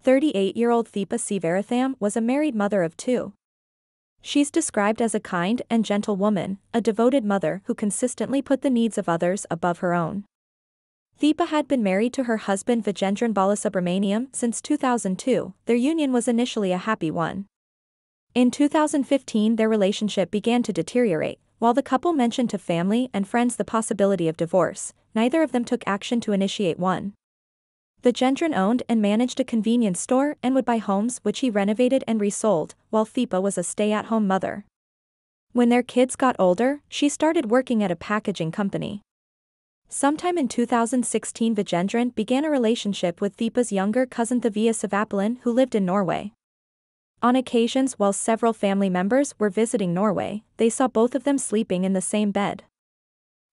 38-year-old Theepa Seevaratnam was a married mother of two. She's described as a kind and gentle woman, a devoted mother who consistently put the needs of others above her own. Theepa had been married to her husband Vijendran Balasubramaniam since 2002. Their union was initially a happy one. In 2015 their relationship began to deteriorate. While the couple mentioned to family and friends the possibility of divorce, neither of them took action to initiate one. Vijendran owned and managed a convenience store and would buy homes which he renovated and resold, while Theepa was a stay-at-home mother. When their kids got older, she started working at a packaging company. Sometime in 2016 Vijendran began a relationship with Theepa's younger cousin Theepa Seevaratnam, who lived in Norway. On occasions while several family members were visiting Norway, they saw both of them sleeping in the same bed.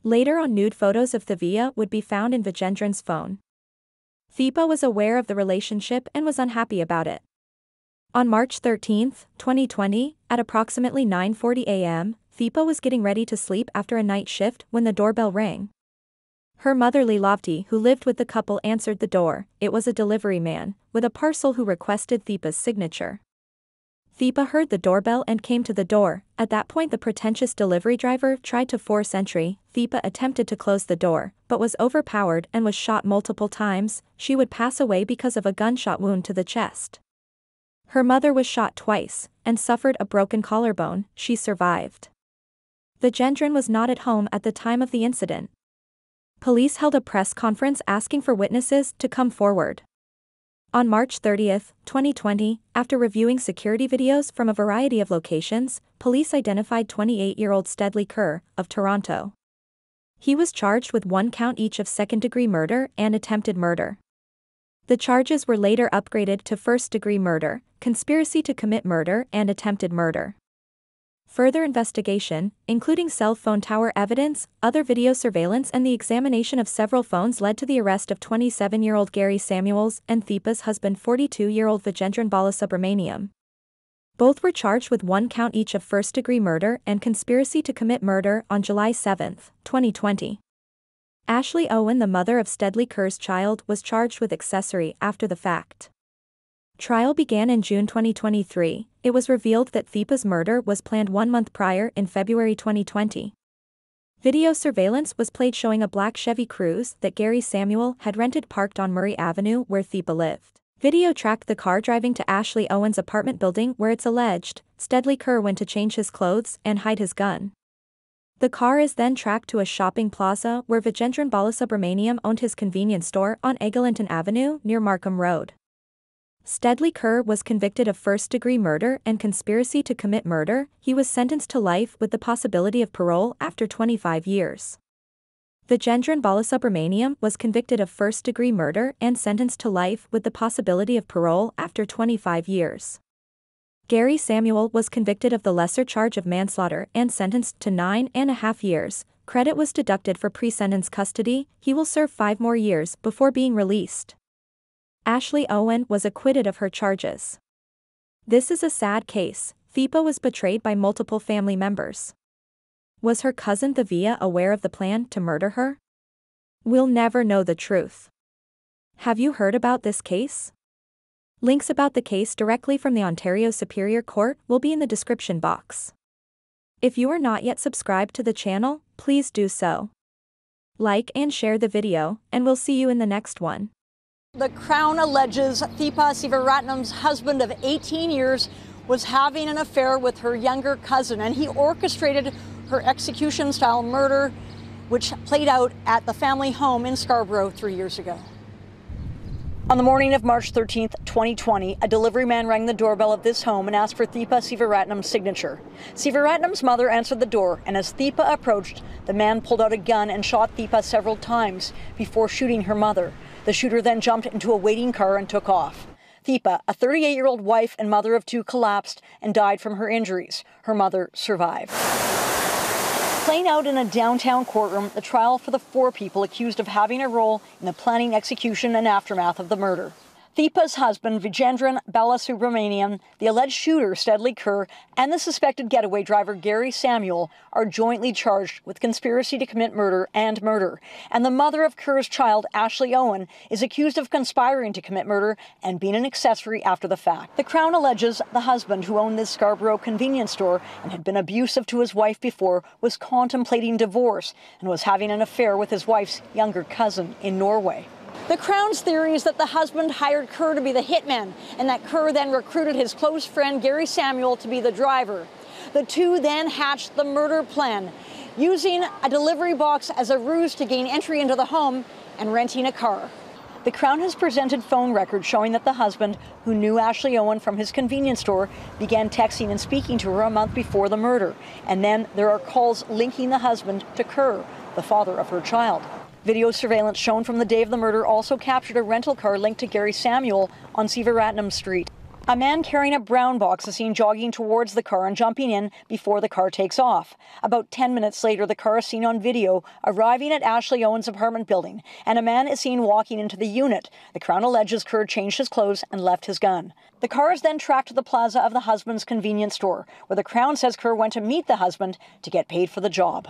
Later on, nude photos of Theepa would be found in Vijendran's phone. Theepa was aware of the relationship and was unhappy about it. On March 13, 2020, at approximately 9:40 a.m., Theepa was getting ready to sleep after a night shift when the doorbell rang. Her mother Leelavati, who lived with the couple, answered the door. It was a delivery man, with a parcel, who requested Theepa's signature. Theepa heard the doorbell and came to the door. At that point the pretentious delivery driver tried to force entry. Theepa attempted to close the door, but was overpowered and was shot multiple times. She would pass away because of a gunshot wound to the chest. Her mother was shot twice, and suffered a broken collarbone. She survived. Vijendran was not at home at the time of the incident. Police held a press conference asking for witnesses to come forward. On March 30, 2020, after reviewing security videos from a variety of locations, police identified 28-year-old Stedley Kerr, of Toronto. He was charged with 1 count each of second-degree murder and attempted murder. The charges were later upgraded to first-degree murder, conspiracy to commit murder, and attempted murder. Further investigation, including cell phone tower evidence, other video surveillance and the examination of several phones, led to the arrest of 27-year-old Gary Samuels and Theepa's husband 42-year-old Vijendran Balasubramaniam. Both were charged with 1 count each of first-degree murder and conspiracy to commit murder on July 7, 2020. Ashley Owen, the mother of Stedley Kerr's child, was charged with accessory after the fact. Trial began in June 2023. It was revealed that Theepa's murder was planned 1 month prior, in February 2020. Video surveillance was played showing a black Chevy Cruze that Gary Samuel had rented parked on Murray Avenue where Theepa lived. Video tracked the car driving to Ashley Owen's apartment building where it's alleged Stedley Kerr went to change his clothes and hide his gun. The car is then tracked to a shopping plaza where Vijendran Balasubramaniam owned his convenience store on Eglinton Avenue near Markham Road. Stedley Kerr was convicted of first-degree murder and conspiracy to commit murder. He was sentenced to life with the possibility of parole after 25 years. Vijendran Balasubramaniam was convicted of first-degree murder and sentenced to life with the possibility of parole after 25 years. Gary Samuel was convicted of the lesser charge of manslaughter and sentenced to 9.5 years. Credit was deducted for pre-sentence custody. He will serve 5 more years before being released. Ashley Owen was acquitted of her charges. This is a sad case. Theepa was betrayed by multiple family members. Was her cousin Theepa aware of the plan to murder her? We'll never know the truth. Have you heard about this case? Links about the case directly from the Ontario Superior Court will be in the description box. If you are not yet subscribed to the channel, please do so. Like and share the video, and we'll see you in the next one. The Crown alleges Theepa Seevaratnam's husband of 18 years was having an affair with her younger cousin, and he orchestrated her execution-style murder, which played out at the family home in Scarborough 3 years ago. On the morning of March 13, 2020, a delivery man rang the doorbell of this home and asked for Theepa Seevaratnam's signature. Seevaratnam's mother answered the door, and as Theepa approached, the man pulled out a gun and shot Theepa several times before shooting her mother. The shooter then jumped into a waiting car and took off. Theepa, a 38-year-old wife and mother of 2, collapsed and died from her injuries. Her mother survived. Playing out in a downtown courtroom, the trial for the 4 people accused of having a role in the planning, execution, and aftermath of the murder. Theepa's husband, Vijendran Balasubramanian, the alleged shooter, Steadley Kerr, and the suspected getaway driver, Gary Samuel, are jointly charged with conspiracy to commit murder and murder. And the mother of Kerr's child, Ashley Owen, is accused of conspiring to commit murder and being an accessory after the fact. The Crown alleges the husband, who owned this Scarborough convenience store and had been abusive to his wife before, was contemplating divorce and was having an affair with his wife's younger cousin in Norway. The Crown's theory is that the husband hired Kerr to be the hitman and that Kerr then recruited his close friend Gary Samuel to be the driver. The two then hatched the murder plan, using a delivery box as a ruse to gain entry into the home and renting a car. The Crown has presented phone records showing that the husband, who knew Ashley Owen from his convenience store, began texting and speaking to her a month before the murder. And then there are calls linking the husband to Kerr, the father of her child. Video surveillance shown from the day of the murder also captured a rental car linked to Gary Samuel on Seevaratnam Street. A man carrying a brown box is seen jogging towards the car and jumping in before the car takes off. About 10 minutes later, the car is seen on video arriving at Ashley Owen's apartment building, and a man is seen walking into the unit. The Crown alleges Kerr changed his clothes and left his gun. The car is then tracked to the plaza of the husband's convenience store, where the Crown says Kerr went to meet the husband to get paid for the job.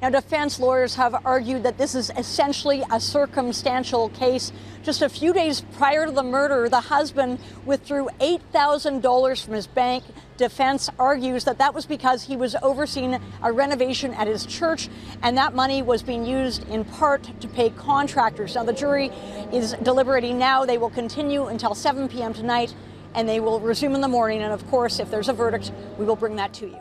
Now, defense lawyers have argued that this is essentially a circumstantial case. Just a few days prior to the murder, the husband withdrew $8,000 from his bank. Defense argues that that was because he was overseeing a renovation at his church, and that money was being used in part to pay contractors. Now, the jury is deliberating now. They will continue until 7 p.m. tonight, and they will resume in the morning. And of course, if there's a verdict, we will bring that to you.